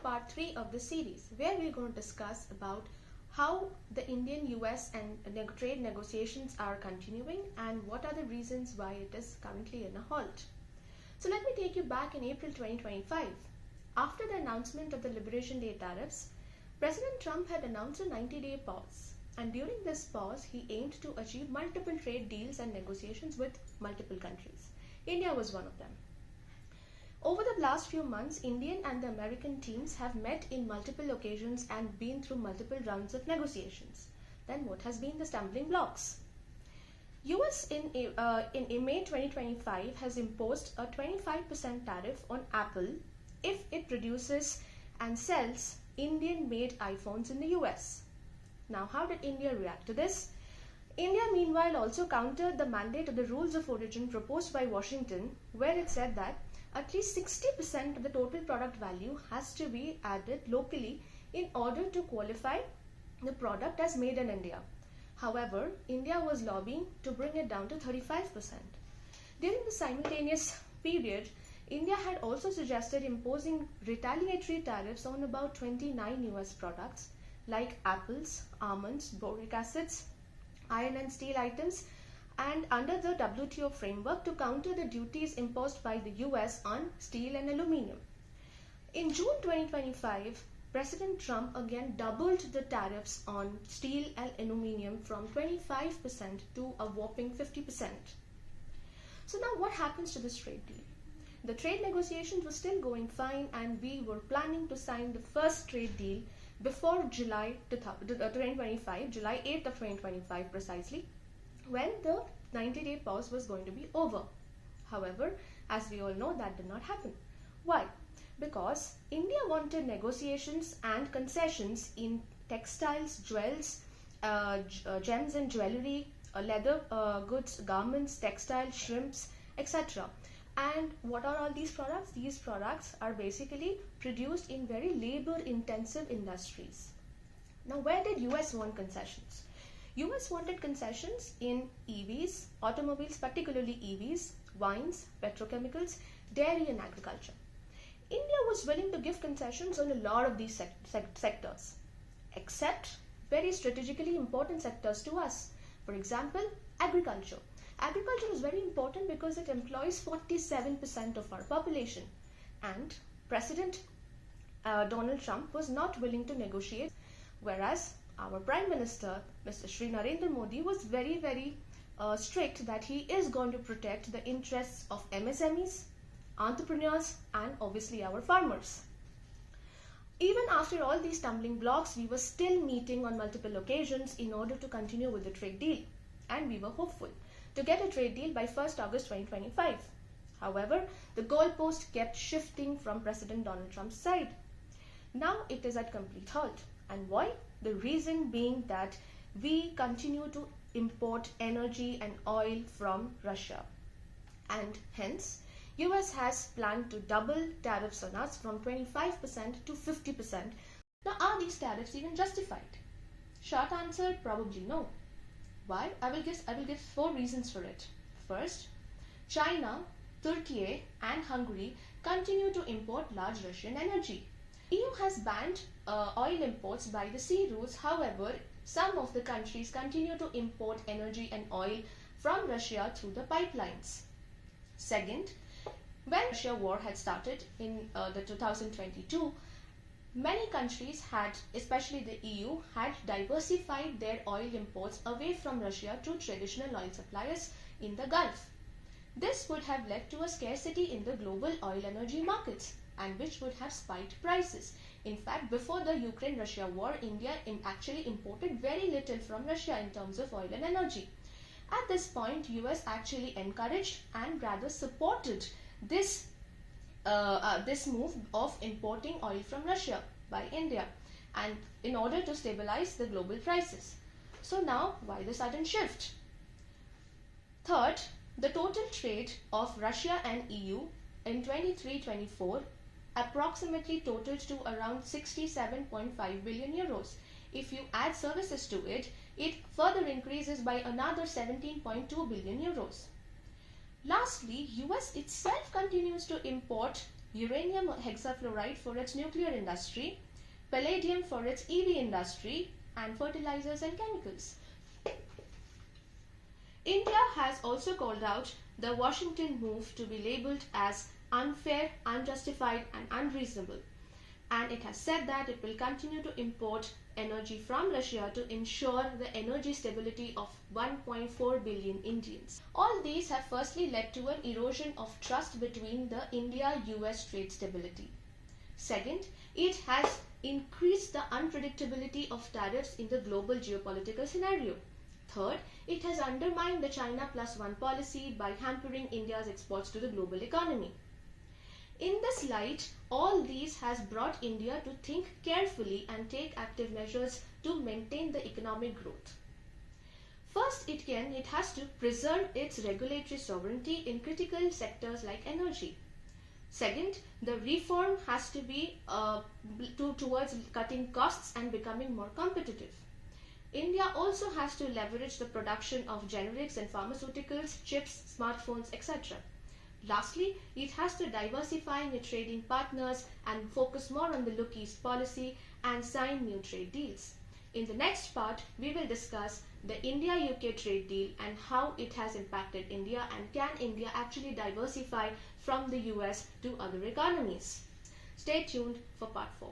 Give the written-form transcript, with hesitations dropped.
part 3 of the series, where we're going to discuss about how the Indian-US and trade negotiations are continuing and what are the reasons why it is currently in a halt. So let me take you back in April 2025. After the announcement of the Liberation Day tariffs, President Trump had announced a 90-day pause. And during this pause, he aimed to achieve multiple trade deals and negotiations with multiple countries. India was one of them. Over the last few months, Indian and the American teams have met in multiple occasions and been through multiple rounds of negotiations. Then what has been the stumbling blocks? US in May 2025 has imposed a 25% tariff on Apple if it produces and sells Indian-made iPhones in the US. Now, how did India react to this? India, meanwhile, also countered the mandate of the rules of origin proposed by Washington, where it said that at least 60% of the total product value has to be added locally in order to qualify the product as made in India. However, India was lobbying to bring it down to 35%. During the simultaneous period, India had also suggested imposing retaliatory tariffs on about 29 US products like apples, almonds, boric acids, iron and steel items, and under the WTO framework to counter the duties imposed by the US on steel and aluminium. In June 2025, President Trump again doubled the tariffs on steel and aluminium from 25% to a whopping 50%. So now what happens to this trade deal? The trade negotiations were still going fine and we were planning to sign the first trade deal before July 2025, July 8th of 2025 precisely, when the 90-day pause was going to be over. However, as we all know, that did not happen. Why? Because India wanted negotiations and concessions in textiles, jewels, gems and jewelry, leather goods, garments, textiles, shrimps, etc. And what are all these products? These products are basically produced in very labor-intensive industries. Now, where did US want concessions? US wanted concessions in EVs, automobiles, particularly EVs, wines, petrochemicals, dairy and agriculture. India was willing to give concessions on a lot of these sectors, except very strategically important sectors to us. For example, agriculture. Agriculture is very important because it employs 47% of our population, and President Donald Trump was not willing to negotiate, whereas our Prime Minister, Mr. Shri Narendra Modi, was very strict that he is going to protect the interests of MSMEs, entrepreneurs, and obviously our farmers. Even after all these stumbling blocks, we were still meeting on multiple occasions in order to continue with the trade deal, and we were hopeful to get a trade deal by 1st August 2025. However, the goalpost kept shifting from President Donald Trump's side. Now it is at complete halt. And why? The reason being that we continue to import energy and oil from Russia. And hence, US has planned to double tariffs on us from 25% to 50%. Now, are these tariffs even justified? Short answer, probably no. Why? I will give 4 reasons for it. First, China, Turkey and Hungary continue to import large Russian energy. EU has banned oil imports by the sea routes. However, some of the countries continue to import energy and oil from Russia through the pipelines. Second, when the Russia war had started in the 2022, many countries had, especially the EU, had diversified their oil imports away from Russia to traditional oil suppliers in the Gulf. This would have led to a scarcity in the global oil energy markets, and which would have spiked prices. In fact, before the Ukraine-Russia war, India actually imported very little from Russia in terms of oil and energy. At this point, US actually encouraged and rather supported this move of importing oil from Russia by India, and in order to stabilize the global prices. So now, why the sudden shift? Third, the total trade of Russia and EU in 23-24 approximately totaled to around 67.5 billion euros. If you add services to it, it further increases by another 17.2 billion euros. Lastly, US itself continues to import uranium hexafluoride for its nuclear industry, palladium for its EV industry, and fertilizers and chemicals. India has also called out the Washington move to be labelled as unfair, unjustified, and unreasonable. And it has said that it will continue to import energy from Russia to ensure the energy stability of 1.4 billion Indians. All these have firstly led to an erosion of trust between the India-US trade stability. Second, it has increased the unpredictability of tariffs in the global geopolitical scenario. Third, it has undermined the China Plus One policy by hampering India's exports to the global economy. In this light, all these has brought India to think carefully and take active measures to maintain the economic growth. First, it has to preserve its regulatory sovereignty in critical sectors like energy. Second, the reform has to be towards cutting costs and becoming more competitive. India also has to leverage the production of generics and pharmaceuticals, chips, smartphones, etc. Lastly, it has to diversify its trading partners and focus more on the Look East policy and sign new trade deals. In the next part, we will discuss the India-UK trade deal and how it has impacted India, and can India actually diversify from the US to other economies. Stay tuned for part 4.